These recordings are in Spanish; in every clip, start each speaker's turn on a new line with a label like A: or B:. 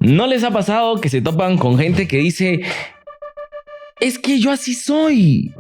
A: ¿No les ha pasado que se topan con gente que dice, es que yo así soy?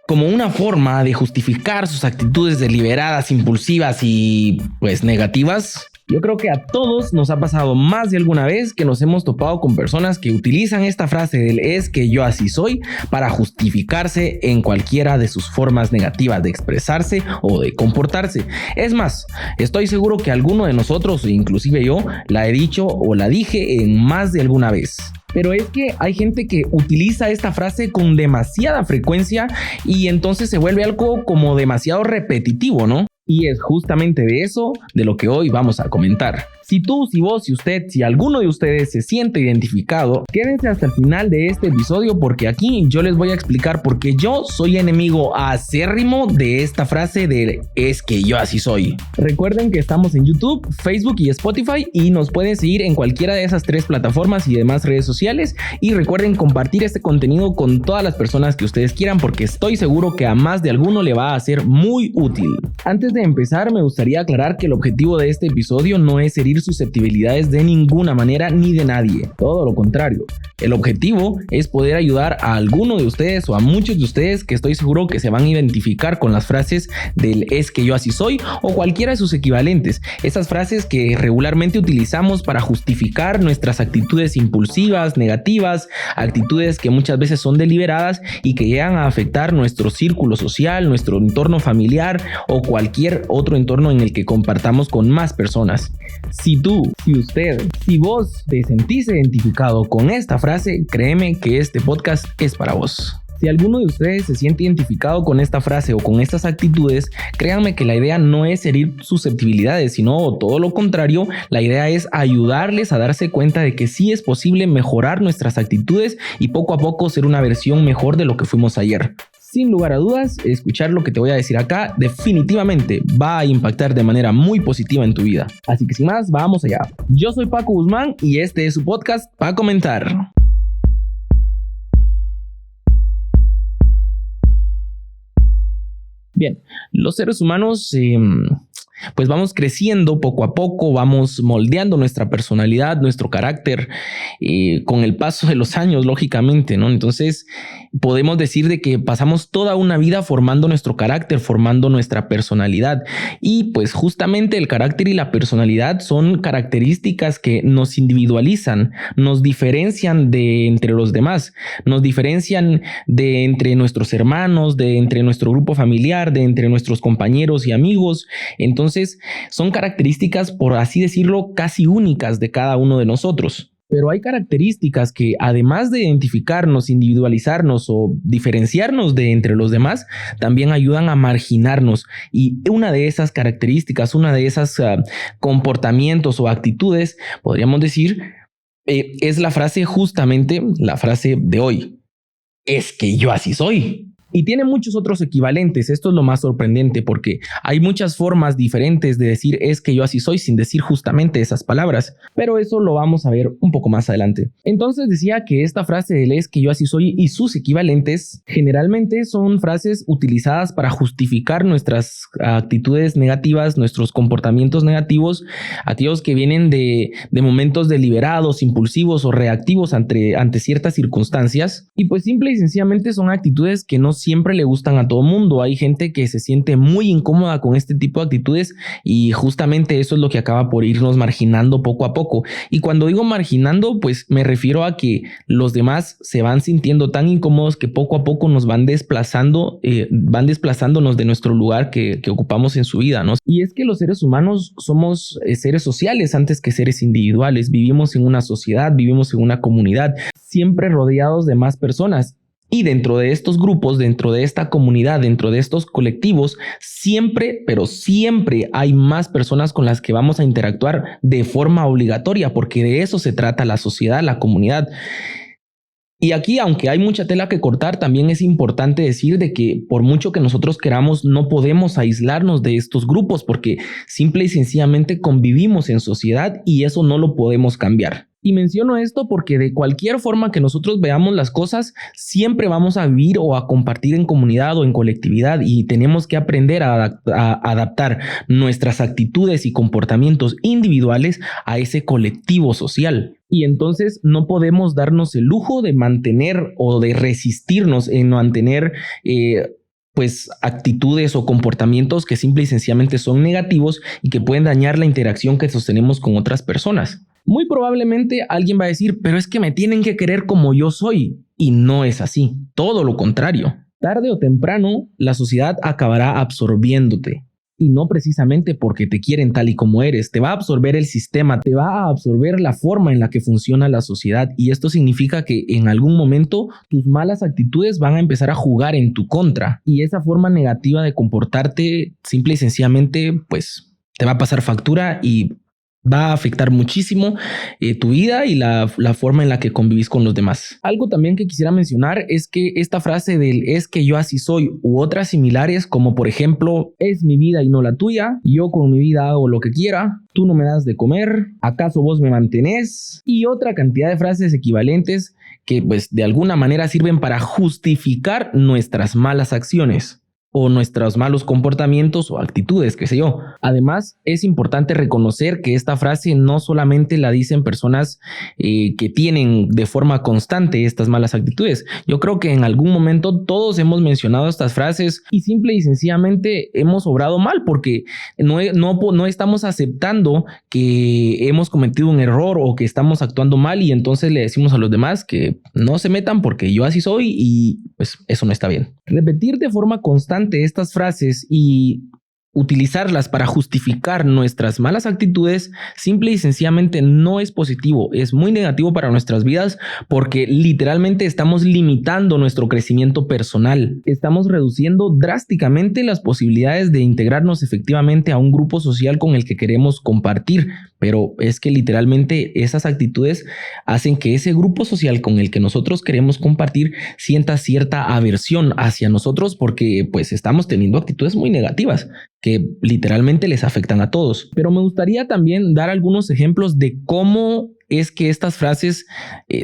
A: Como una forma de justificar sus actitudes deliberadas, impulsivas y pues negativas. Yo creo que a todos nos ha pasado más de alguna vez que nos hemos topado con personas que utilizan esta frase del es que yo así soy para justificarse en cualquiera de sus formas negativas de expresarse o de comportarse. Es más, estoy seguro que alguno de nosotros, inclusive yo, la he dicho o la dije en más de alguna vez. Pero es que hay gente que utiliza esta frase con demasiada frecuencia y entonces se vuelve algo como demasiado repetitivo, ¿no? Y es justamente de eso de lo que hoy vamos a comentar. Si tú, si vos, si usted, si alguno de ustedes se siente identificado, quédense hasta el final de este episodio porque aquí yo les voy a explicar por qué yo soy enemigo acérrimo de esta frase de es que yo así soy. Recuerden que estamos en YouTube, Facebook y Spotify y nos pueden seguir en cualquiera de esas 3 plataformas y demás redes sociales, y recuerden compartir este contenido con todas las personas que ustedes quieran porque estoy seguro que a más de alguno le va a ser muy útil. Antes de empezar, me gustaría aclarar que el objetivo de este episodio no es herir susceptibilidades de ninguna manera ni de nadie, todo lo contrario. El objetivo es poder ayudar a alguno de ustedes o a muchos de ustedes que estoy seguro que se van a identificar con las frases del es que yo así soy o cualquiera de sus equivalentes, esas frases que regularmente utilizamos para justificar nuestras actitudes impulsivas, negativas, actitudes que muchas veces son deliberadas y que llegan a afectar nuestro círculo social, nuestro entorno familiar o cualquier otro entorno en el que compartamos con más personas. Si tú, si usted, si vos te sentís identificado con esta frase, créeme que este podcast es para vos. Si alguno de ustedes se siente identificado con esta frase o con estas actitudes, créanme que la idea no es herir susceptibilidades, sino todo lo contrario, la idea es ayudarles a darse cuenta de que sí es posible mejorar nuestras actitudes y poco a poco ser una versión mejor de lo que fuimos ayer. Sin lugar a dudas, escuchar lo que te voy a decir acá definitivamente va a impactar de manera muy positiva en tu vida. Así que sin más, vamos allá. Yo soy Paco Guzmán y este es su podcast Pa' Comentar. Bien, los seres humanos pues vamos creciendo poco a poco, vamos moldeando nuestra personalidad, nuestro carácter con el paso de los años, lógicamente, ¿no? Entonces podemos decir de que pasamos toda una vida formando nuestro carácter, formando nuestra personalidad, y pues justamente el carácter y la personalidad son características que nos individualizan, nos diferencian de entre los demás, nos diferencian de entre nuestros hermanos, de entre nuestro grupo familiar, de entre nuestros compañeros y amigos. Entonces son características, por así decirlo, casi únicas de cada uno de nosotros. Pero hay características que, además de identificarnos, individualizarnos o diferenciarnos de entre los demás, también ayudan a marginarnos. Y una de esas características, una de esas comportamientos o actitudes, podríamos decir, es la frase, justamente la frase de hoy. Es que yo así soy. Y tiene muchos otros equivalentes. Esto es lo más sorprendente porque hay muchas formas diferentes de decir es que yo así soy sin decir justamente esas palabras. Pero eso lo vamos a ver un poco más adelante. Entonces decía que esta frase del es que yo así soy y sus equivalentes generalmente son frases utilizadas para justificar nuestras actitudes negativas, nuestros comportamientos negativos, aquellos que vienen de momentos deliberados, impulsivos o reactivos ante ciertas circunstancias. Y pues simple y sencillamente son actitudes que no siempre le gustan a todo mundo. Hay gente que se siente muy incómoda con este tipo de actitudes y justamente eso es lo que acaba por irnos marginando poco a poco. Y cuando digo marginando, pues me refiero a que los demás se van sintiendo tan incómodos que poco a poco nos van desplazando, van desplazándonos de nuestro lugar que ocupamos en su vida, ¿no? Y es que los seres humanos somos seres sociales antes que seres individuales. Vivimos en una sociedad, vivimos en una comunidad, siempre rodeados de más personas. Y dentro de estos grupos, dentro de esta comunidad, dentro de estos colectivos, siempre, pero siempre hay más personas con las que vamos a interactuar de forma obligatoria, porque de eso se trata la sociedad, la comunidad. Y aquí, aunque hay mucha tela que cortar, también es importante decir de que por mucho que nosotros queramos, no podemos aislarnos de estos grupos, porque simple y sencillamente convivimos en sociedad y eso no lo podemos cambiar. Y menciono esto porque de cualquier forma que nosotros veamos las cosas, siempre vamos a vivir o a compartir en comunidad o en colectividad y tenemos que aprender a adaptar nuestras actitudes y comportamientos individuales a ese colectivo social. Y entonces no podemos darnos el lujo de mantener o de resistirnos en mantener pues actitudes o comportamientos que simple y sencillamente son negativos y que pueden dañar la interacción que sostenemos con otras personas. Muy probablemente alguien va a decir, pero es que me tienen que querer como yo soy. Y no es así, todo lo contrario. Tarde o temprano, la sociedad acabará absorbiéndote. Y no precisamente porque te quieren tal y como eres, te va a absorber el sistema, te va a absorber la forma en la que funciona la sociedad, y esto significa que en algún momento tus malas actitudes van a empezar a jugar en tu contra, y esa forma negativa de comportarte simple y sencillamente pues te va a pasar factura y va a afectar muchísimo tu vida y la forma en la que convivís con los demás. Algo también que quisiera mencionar es que esta frase del es que yo así soy u otras similares, como por ejemplo es mi vida y no la tuya, yo con mi vida hago lo que quiera, tú no me das de comer, ¿acaso vos me mantenés? Y otra cantidad de frases equivalentes que pues de alguna manera sirven para justificar nuestras malas acciones o nuestros malos comportamientos o actitudes, qué sé yo. Además, es importante reconocer que esta frase no solamente la dicen personas que tienen de forma constante estas malas actitudes. Yo creo que en algún momento todos hemos mencionado estas frases y simple y sencillamente hemos obrado mal porque no estamos aceptando que hemos cometido un error o que estamos actuando mal, y entonces le decimos a los demás que no se metan porque yo así soy, y pues eso no está bien. Repetir de forma constante estas frases y utilizarlas para justificar nuestras malas actitudes simple y sencillamente no es positivo, es muy negativo para nuestras vidas porque literalmente estamos limitando nuestro crecimiento personal, estamos reduciendo drásticamente las posibilidades de integrarnos efectivamente a un grupo social con el que queremos compartir, pero es que literalmente esas actitudes hacen que ese grupo social con el que nosotros queremos compartir sienta cierta aversión hacia nosotros porque pues estamos teniendo actitudes muy negativas que literalmente les afectan a todos. Pero me gustaría también dar algunos ejemplos de cómo es que estas frases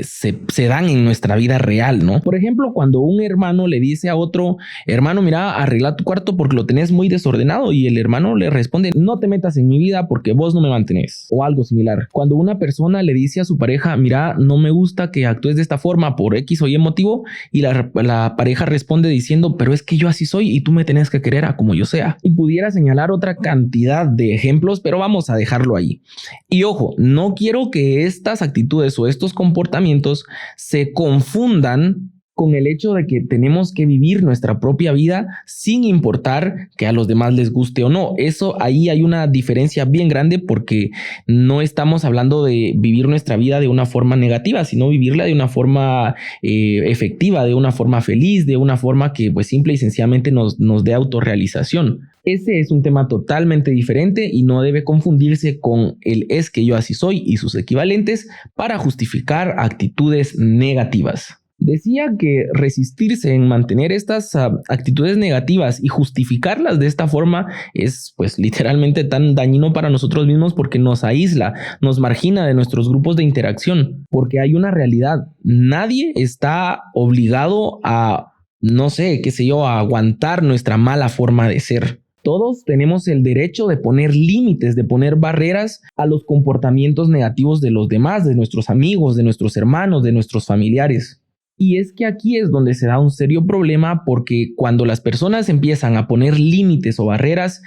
A: se dan en nuestra vida real, ¿no? Por ejemplo, cuando un hermano le dice a otro, hermano, mira, arregla tu cuarto porque lo tenés muy desordenado, y el hermano le responde, no te metas en mi vida porque vos no me mantenés, o algo similar. Cuando una persona le dice a su pareja, mira, no me gusta que actúes de esta forma por X o Y motivo, y la pareja responde diciendo, pero es que yo así soy y tú me tenés que querer a como yo sea. Y pudiera señalar otra cantidad de ejemplos, pero vamos a dejarlo ahí. Y ojo, no quiero que estas actitudes o estos comportamientos se confundan con el hecho de que tenemos que vivir nuestra propia vida sin importar que a los demás les guste o no. Eso, ahí hay una diferencia bien grande porque no estamos hablando de vivir nuestra vida de una forma negativa, sino vivirla de una forma efectiva, de una forma feliz, de una forma que pues simple y sencillamente nos dé autorrealización. Ese es un tema totalmente diferente y no debe confundirse con el es que yo así soy y sus equivalentes para justificar actitudes negativas. Decía que resistirse en mantener estas actitudes negativas y justificarlas de esta forma es pues literalmente tan dañino para nosotros mismos porque nos aísla, nos margina de nuestros grupos de interacción, porque hay una realidad, nadie está obligado a, no sé, qué sé yo, a aguantar nuestra mala forma de ser. Todos tenemos el derecho de poner límites, de poner barreras a los comportamientos negativos de los demás, de nuestros amigos, de nuestros hermanos, de nuestros familiares. Y es que aquí es donde se da un serio problema porque cuando las personas empiezan a poner límites o barreras,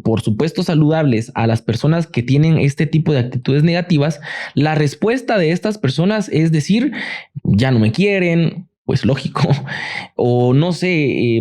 A: por supuesto saludables, a las personas que tienen este tipo de actitudes negativas, la respuesta de estas personas es decir, ya no me quieren, pues lógico, o no sé,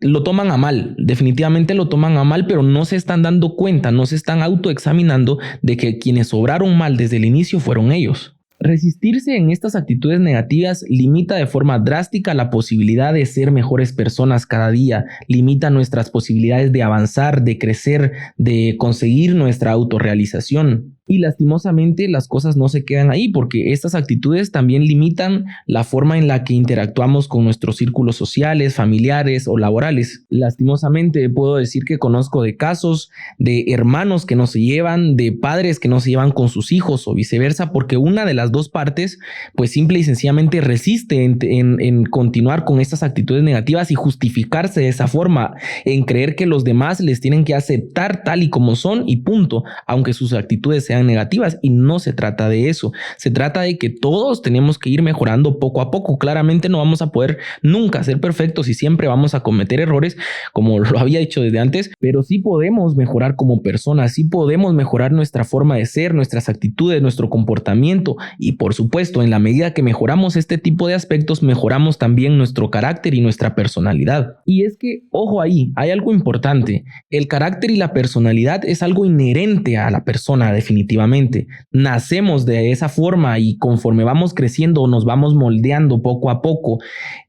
A: lo toman a mal, definitivamente lo toman a mal, pero no se están dando cuenta, no se están autoexaminando de que quienes obraron mal desde el inicio fueron ellos. Resistirse en estas actitudes negativas limita de forma drástica la posibilidad de ser mejores personas cada día, limita nuestras posibilidades de avanzar, de crecer, de conseguir nuestra autorrealización. Y lastimosamente las cosas no se quedan ahí porque estas actitudes también limitan la forma en la que interactuamos con nuestros círculos sociales, familiares o laborales. Lastimosamente puedo decir que conozco de casos de hermanos que no se llevan, de padres que no se llevan con sus hijos o viceversa porque una de las dos partes pues simple y sencillamente resiste en continuar con estas actitudes negativas y justificarse de esa forma, en creer que los demás les tienen que aceptar tal y como son y punto, aunque sus actitudes sean sean negativas, y no se trata de eso. Se trata de que todos tenemos que ir mejorando poco a poco. Claramente no vamos a poder nunca ser perfectos y siempre vamos a cometer errores, como lo había dicho desde antes, pero sí podemos mejorar como personas, sí podemos mejorar nuestra forma de ser, nuestras actitudes, nuestro comportamiento, y por supuesto, en la medida que mejoramos este tipo de aspectos, mejoramos también nuestro carácter y nuestra personalidad. Y es que, ojo ahí, hay algo importante. El carácter y la personalidad es algo inherente a la persona, definitivamente. Nacemos de esa forma y conforme vamos creciendo nos vamos moldeando poco a poco.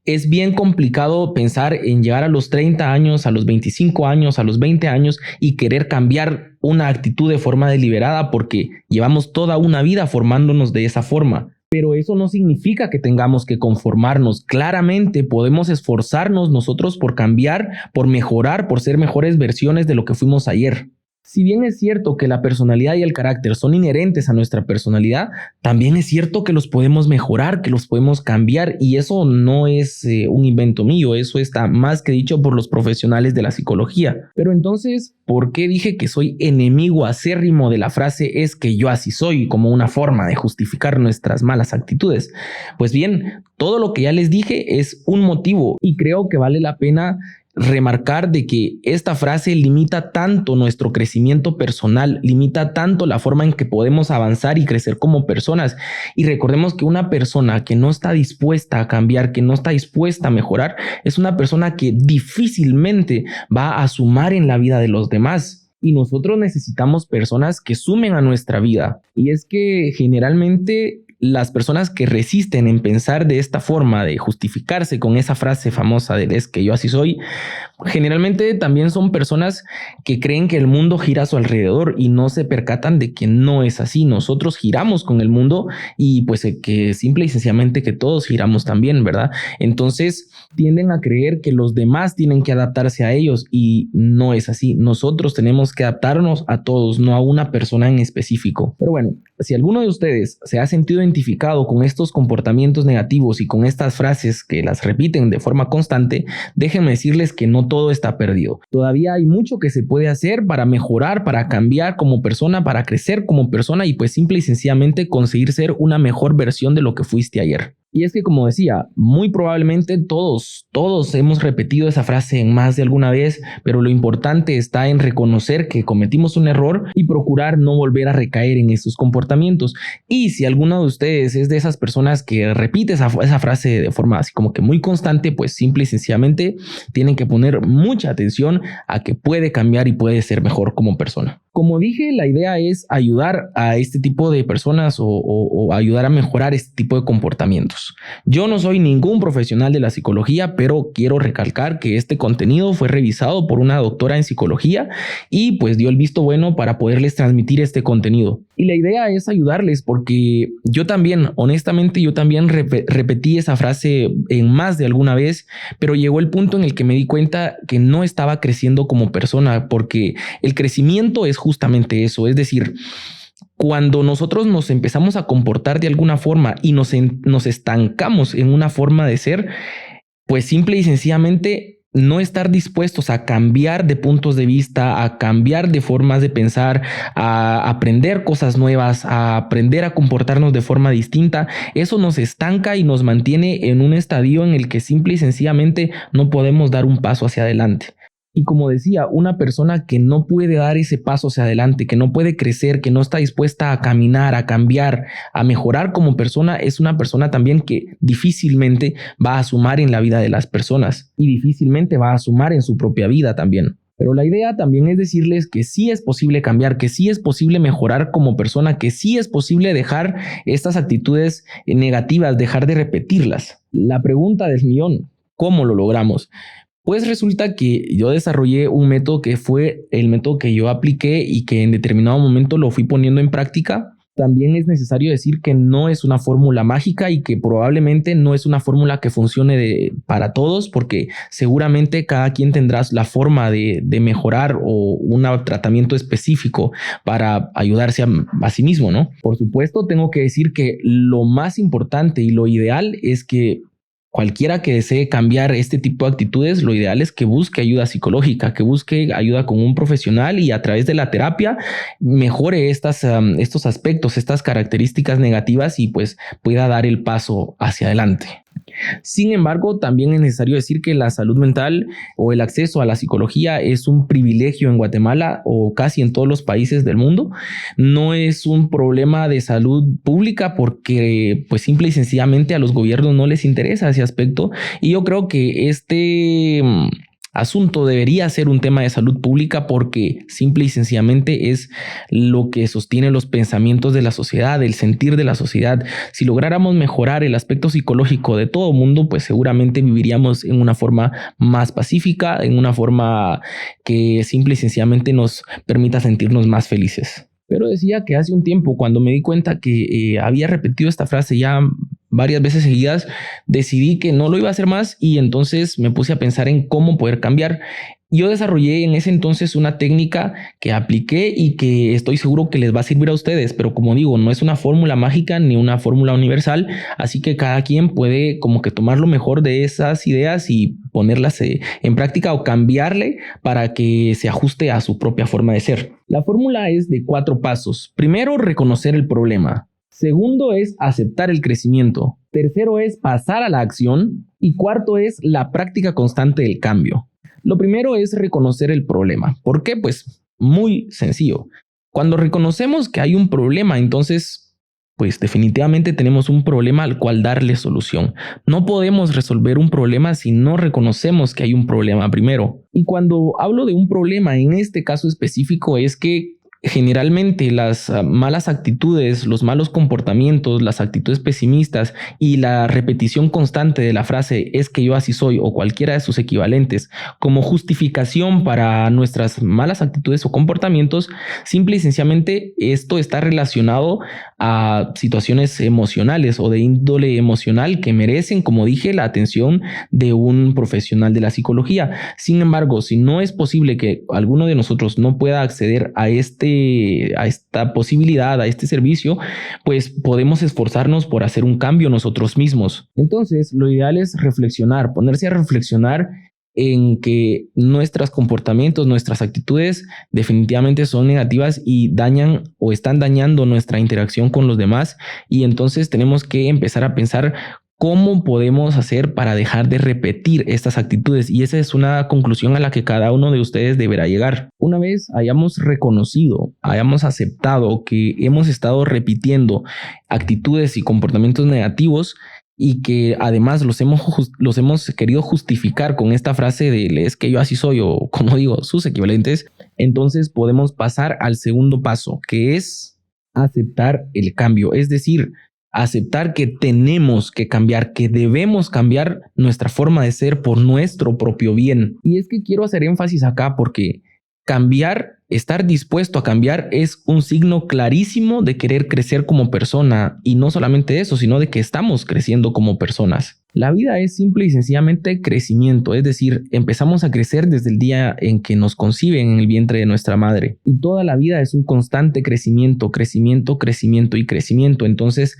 A: Es bien complicado pensar en llegar a los 30 años, a los 25 años, a los 20 años y querer cambiar una actitud de forma deliberada, porque llevamos toda una vida formándonos de esa forma. Pero eso no significa que tengamos que conformarnos. Claramente podemos esforzarnos nosotros por cambiar, por mejorar, por ser mejores versiones de lo que fuimos ayer. Si bien es cierto que la personalidad y el carácter son inherentes a nuestra personalidad, también es cierto que los podemos mejorar, que los podemos cambiar, y eso no es un invento mío, eso está más que dicho por los profesionales de la psicología. Pero entonces, ¿por qué dije que soy enemigo acérrimo de la frase "es que yo así soy", como una forma de justificar nuestras malas actitudes? Pues bien, todo lo que ya les dije es un motivo, y creo que vale la pena remarcar de que esta frase limita tanto nuestro crecimiento personal, limita tanto la forma en que podemos avanzar y crecer como personas. Y recordemos que una persona que no está dispuesta a cambiar, que no está dispuesta a mejorar, es una persona que difícilmente va a sumar en la vida de los demás. Y nosotros necesitamos personas que sumen a nuestra vida. Y es que generalmente las personas que resisten en pensar de esta forma, de justificarse con esa frase famosa de "es que yo así soy", generalmente también son personas que creen que el mundo gira a su alrededor y no se percatan de que no es así. Nosotros giramos con el mundo, y pues que simple y sencillamente que todos giramos también, ¿verdad? Entonces tienden a creer que los demás tienen que adaptarse a ellos, y no es así. Nosotros tenemos que adaptarnos a todos, no a una persona en específico. Pero bueno, si alguno de ustedes se ha sentido identificado con estos comportamientos negativos y con estas frases que las repiten de forma constante, déjenme decirles que no todo está perdido. Todavía hay mucho que se puede hacer para mejorar, para cambiar como persona, para crecer como persona, y pues simple y sencillamente conseguir ser una mejor versión de lo que fuiste ayer. Y es que, como decía, muy probablemente todos hemos repetido esa frase en más de alguna vez, pero lo importante está en reconocer que cometimos un error y procurar no volver a recaer en esos comportamientos. Y si alguno de ustedes es de esas personas que repite esa frase de forma así como que muy constante, pues simple y sencillamente tienen que poner mucha atención a que puede cambiar y puede ser mejor como persona. Como dije, la idea es ayudar a este tipo de personas o ayudar a mejorar este tipo de comportamientos. Yo no soy ningún profesional de la psicología, pero quiero recalcar que este contenido fue revisado por una doctora en psicología y pues dio el visto bueno para poderles transmitir este contenido. Y la idea es ayudarles, porque yo también, honestamente, repetí esa frase en más de alguna vez, pero llegó el punto en el que me di cuenta que no estaba creciendo como persona, porque el crecimiento es justamente eso, es decir, cuando nosotros nos empezamos a comportar de alguna forma y nos estancamos en una forma de ser, pues simple y sencillamente no estar dispuestos a cambiar de puntos de vista, a cambiar de formas de pensar, a aprender cosas nuevas, a aprender a comportarnos de forma distinta, eso nos estanca y nos mantiene en un estadio en el que simple y sencillamente no podemos dar un paso hacia adelante. Y como decía, una persona que no puede dar ese paso hacia adelante, que no puede crecer, que no está dispuesta a caminar, a cambiar, a mejorar como persona, es una persona también que difícilmente va a sumar en la vida de las personas y difícilmente va a sumar en su propia vida también. Pero la idea también es decirles que sí es posible cambiar, que sí es posible mejorar como persona, que sí es posible dejar estas actitudes negativas, dejar de repetirlas. La pregunta del millón: ¿cómo lo logramos? Pues resulta que yo desarrollé un método que fue el método que yo apliqué y que en determinado momento lo fui poniendo en práctica. También es necesario decir que no es una fórmula mágica y que probablemente no es una fórmula que funcione para todos, porque seguramente cada quien tendrá la forma de mejorar o un tratamiento específico para ayudarse a sí mismo, ¿no? Por supuesto, tengo que decir que lo más importante y lo ideal es que cualquiera que desee cambiar este tipo de actitudes, lo ideal es que busque ayuda psicológica, que busque ayuda con un profesional y a través de la terapia mejore estos aspectos, estas características negativas y pues pueda dar el paso hacia adelante. Sin embargo, también es necesario decir que la salud mental o el acceso a la psicología es un privilegio en Guatemala o casi en todos los países del mundo. No es un problema de salud pública porque pues simple y sencillamente a los gobiernos no les interesa ese aspecto y yo creo que este asunto debería ser un tema de salud pública porque simple y sencillamente es lo que sostiene los pensamientos de la sociedad, el sentir de la sociedad. Si lográramos mejorar el aspecto psicológico de todo mundo, pues seguramente viviríamos en una forma más pacífica, en una forma que simple y sencillamente nos permita sentirnos más felices. Pero decía que hace un tiempo, cuando me di cuenta que había repetido esta frase ya varias veces seguidas, decidí que no lo iba a hacer más y entonces me puse a pensar en cómo poder cambiar. Yo desarrollé en ese entonces una técnica que apliqué y que estoy seguro que les va a servir a ustedes, pero como digo, no es una fórmula mágica ni una fórmula universal, así que cada quien puede como que tomar lo mejor de esas ideas y ponerlas en práctica o cambiarle para que se ajuste a su propia forma de ser. La fórmula es de 4 pasos. Primero, reconocer el problema. Segundo es aceptar el crecimiento. Tercero es pasar a la acción. Y cuarto es la práctica constante del cambio. Lo primero es reconocer el problema. ¿Por qué? Pues muy sencillo. Cuando reconocemos que hay un problema, entonces, pues definitivamente tenemos un problema al cual darle solución. No podemos resolver un problema si no reconocemos que hay un problema primero. Y cuando hablo de un problema en este caso específico es que generalmente las malas actitudes, los malos comportamientos, las actitudes pesimistas y la repetición constante de la frase "es que yo así soy" o cualquiera de sus equivalentes como justificación para nuestras malas actitudes o comportamientos, simple y sencillamente esto está relacionado a situaciones emocionales o de índole emocional que merecen, como dije, la atención de un profesional de la psicología. Sin embargo, si no es posible que alguno de nosotros no pueda acceder a esta posibilidad, a este servicio, pues podemos esforzarnos por hacer un cambio nosotros mismos. Entonces, lo ideal es reflexionar, ponerse a reflexionar en que nuestros comportamientos, nuestras actitudes definitivamente son negativas y dañan o están dañando nuestra interacción con los demás, y entonces tenemos que empezar a pensar ¿cómo podemos hacer para dejar de repetir estas actitudes? Y esa es una conclusión a la que cada uno de ustedes deberá llegar. Una vez hayamos reconocido, hayamos aceptado que hemos estado repitiendo actitudes y comportamientos negativos y que además los hemos querido justificar con esta frase de "es que yo así soy" o como digo, sus equivalentes, entonces podemos pasar al segundo paso, que es aceptar el cambio. Es decir, aceptar que tenemos que cambiar, que debemos cambiar nuestra forma de ser por nuestro propio bien. Y es que quiero hacer énfasis acá porque cambiar, estar dispuesto a cambiar es un signo clarísimo de querer crecer como persona, y no solamente eso, sino de que estamos creciendo como personas. La vida es simple y sencillamente crecimiento, es decir, empezamos a crecer desde el día en que nos conciben en el vientre de nuestra madre, y toda la vida es un constante crecimiento, crecimiento, crecimiento y crecimiento. Entonces,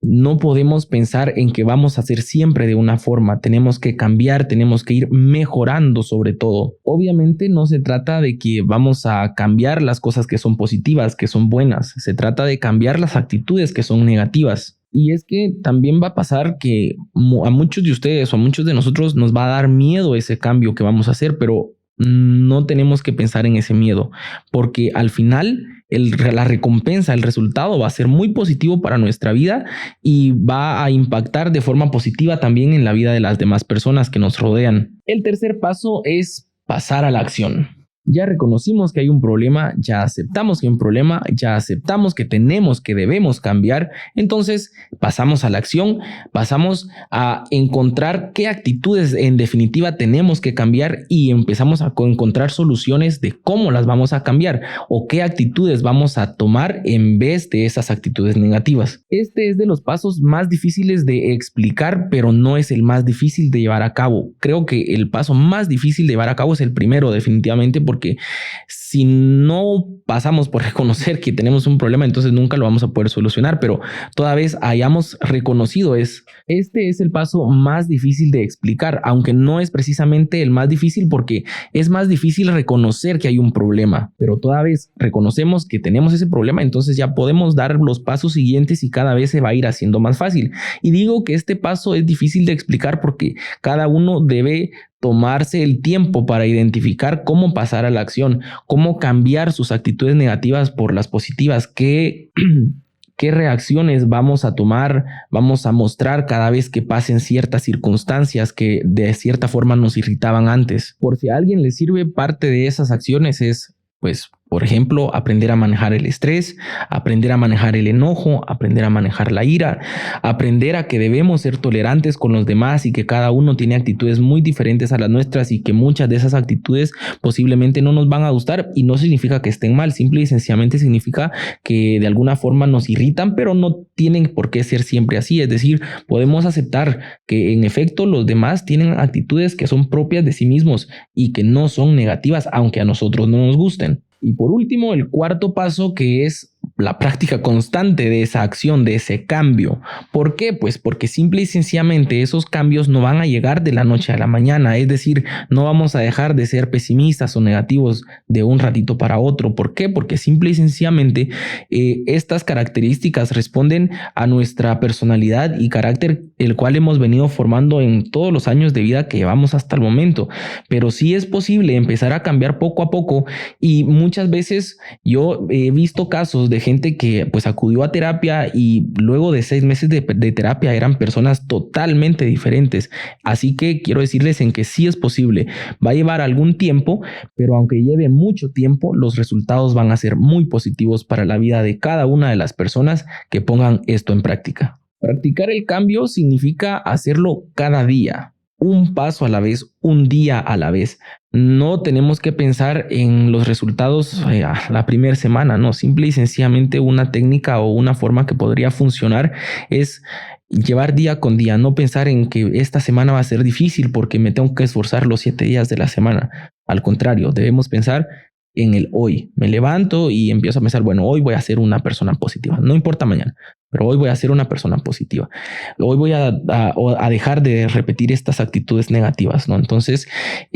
A: no podemos pensar en que vamos a hacer siempre de una forma. Tenemos que cambiar, tenemos que ir mejorando sobre todo. Obviamente no se trata de que vamos a cambiar las cosas que son positivas, que son buenas. Se trata de cambiar las actitudes que son negativas. Y es que también va a pasar que a muchos de ustedes o a muchos de nosotros nos va a dar miedo ese cambio que vamos a hacer, pero no tenemos que pensar en ese miedo, porque al final la recompensa, el resultado va a ser muy positivo para nuestra vida y va a impactar de forma positiva también en la vida de las demás personas que nos rodean. El tercer paso es pasar a la acción. Ya reconocimos que hay un problema, ya aceptamos que hay un problema, ya aceptamos que debemos cambiar. Entonces pasamos a la acción, pasamos a encontrar qué actitudes en definitiva tenemos que cambiar y empezamos a encontrar soluciones de cómo las vamos a cambiar o qué actitudes vamos a tomar en vez de esas actitudes negativas. Este es de los pasos más difíciles de explicar, pero no es el más difícil de llevar a cabo. Creo que el paso más difícil de llevar a cabo es el primero, definitivamente, porque porque si no pasamos por reconocer que tenemos un problema, entonces nunca lo vamos a poder solucionar, pero toda vez hayamos reconocido este es el paso más difícil de explicar, aunque no es precisamente el más difícil porque es más difícil reconocer que hay un problema, pero toda vez reconocemos que tenemos ese problema, entonces ya podemos dar los pasos siguientes y cada vez se va a ir haciendo más fácil. Y digo que este paso es difícil de explicar porque cada uno debe tomarse el tiempo para identificar cómo pasar a la acción, cómo cambiar sus actitudes negativas por las positivas, qué reacciones vamos a tomar, vamos a mostrar cada vez que pasen ciertas circunstancias que de cierta forma nos irritaban antes. Por si a alguien le sirve, parte de esas acciones es, pues, por ejemplo, aprender a manejar el estrés, aprender a manejar el enojo, aprender a manejar la ira, aprender a que debemos ser tolerantes con los demás y que cada uno tiene actitudes muy diferentes a las nuestras y que muchas de esas actitudes posiblemente no nos van a gustar y no significa que estén mal, simple y sencillamente significa que de alguna forma nos irritan, pero no tienen por qué ser siempre así. Es decir, podemos aceptar que en efecto los demás tienen actitudes que son propias de sí mismos y que no son negativas, aunque a nosotros no nos gusten. Y por último, el cuarto paso, que es la práctica constante de esa acción, de ese cambio. ¿Por qué? Pues porque simple y sencillamente esos cambios no van a llegar de la noche a la mañana. Es decir, no vamos a dejar de ser pesimistas o negativos de un ratito para otro. ¿Por qué? Porque simple y sencillamente estas características responden a nuestra personalidad y carácter, el cual hemos venido formando en todos los años de vida que llevamos hasta el momento. Pero sí es posible empezar a cambiar poco a poco y muchas veces yo he visto casos de gente que pues acudió a terapia y luego de 6 meses de terapia eran personas totalmente diferentes. Así que quiero decirles en que sí es posible. Va a llevar algún tiempo, pero aunque lleve mucho tiempo, los resultados van a ser muy positivos para la vida de cada una de las personas que pongan esto en práctica. Practicar el cambio significa hacerlo cada día. Un paso a la vez, un día a la vez. No tenemos que pensar en los resultados la primera semana, no. Simple y sencillamente una técnica o una forma que podría funcionar es llevar día con día, no pensar en que esta semana va a ser difícil porque me tengo que esforzar los 7 días de la semana. Al contrario, debemos pensar en el hoy. Me levanto y empiezo a pensar, bueno, hoy voy a ser una persona positiva. No importa mañana, pero hoy voy a ser una persona positiva. Hoy voy a dejar de repetir estas actitudes negativas, ¿no? Entonces,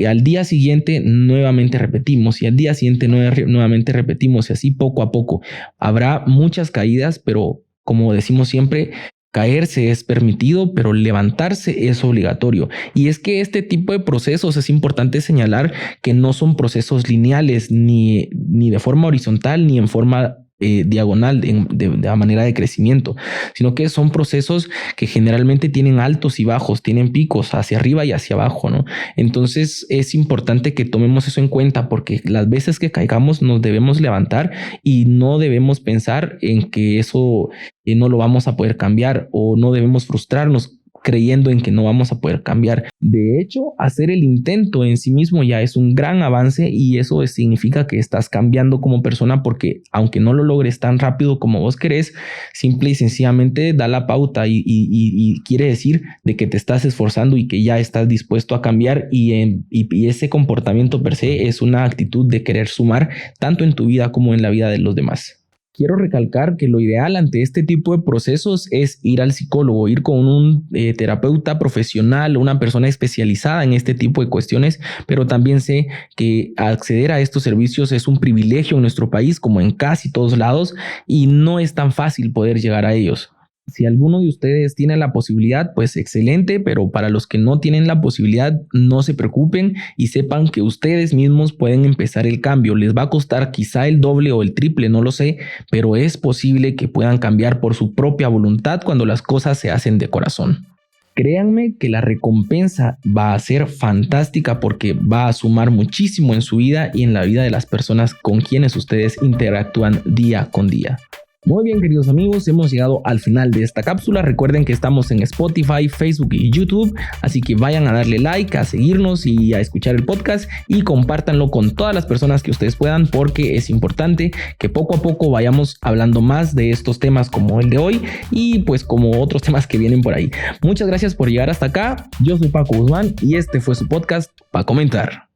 A: al día siguiente nuevamente repetimos y al día siguiente nuevamente repetimos y así poco a poco. Habrá muchas caídas, pero como decimos siempre, caerse es permitido, pero levantarse es obligatorio. Y es que este tipo de procesos es importante señalar que no son procesos lineales, ni de forma horizontal, ni en forma diagonal de manera de crecimiento, sino que son procesos que generalmente tienen altos y bajos, tienen picos hacia arriba y hacia abajo, ¿no? Entonces es importante que tomemos eso en cuenta porque las veces que caigamos nos debemos levantar y no debemos pensar en que eso no lo vamos a poder cambiar o no debemos frustrarnos creyendo en que no vamos a poder cambiar. De hecho, hacer el intento en sí mismo ya es un gran avance y eso significa que estás cambiando como persona porque aunque no lo logres tan rápido como vos querés, simple y sencillamente da la pauta y quiere decir de que te estás esforzando y que ya estás dispuesto a cambiar y ese comportamiento per se es una actitud de querer sumar tanto en tu vida como en la vida de los demás. Quiero recalcar que lo ideal ante este tipo de procesos es ir al psicólogo, ir con un terapeuta profesional, una persona especializada en este tipo de cuestiones, pero también sé que acceder a estos servicios es un privilegio en nuestro país, como en casi todos lados, y no es tan fácil poder llegar a ellos. Si alguno de ustedes tiene la posibilidad, pues excelente, pero para los que no tienen la posibilidad, no se preocupen y sepan que ustedes mismos pueden empezar el cambio. Les va a costar quizá el doble o el triple, no lo sé, pero es posible que puedan cambiar por su propia voluntad cuando las cosas se hacen de corazón. Créanme que la recompensa va a ser fantástica porque va a sumar muchísimo en su vida y en la vida de las personas con quienes ustedes interactúan día con día. Muy bien, queridos amigos, hemos llegado al final de esta cápsula. Recuerden que estamos en Spotify, Facebook y YouTube, así que vayan a darle like, a seguirnos y a escuchar el podcast y compártanlo con todas las personas que ustedes puedan porque es importante que poco a poco vayamos hablando más de estos temas como el de hoy y pues como otros temas que vienen por ahí. Muchas gracias por llegar hasta acá. Yo soy Paco Guzmán y este fue su podcast Pa' Comentar.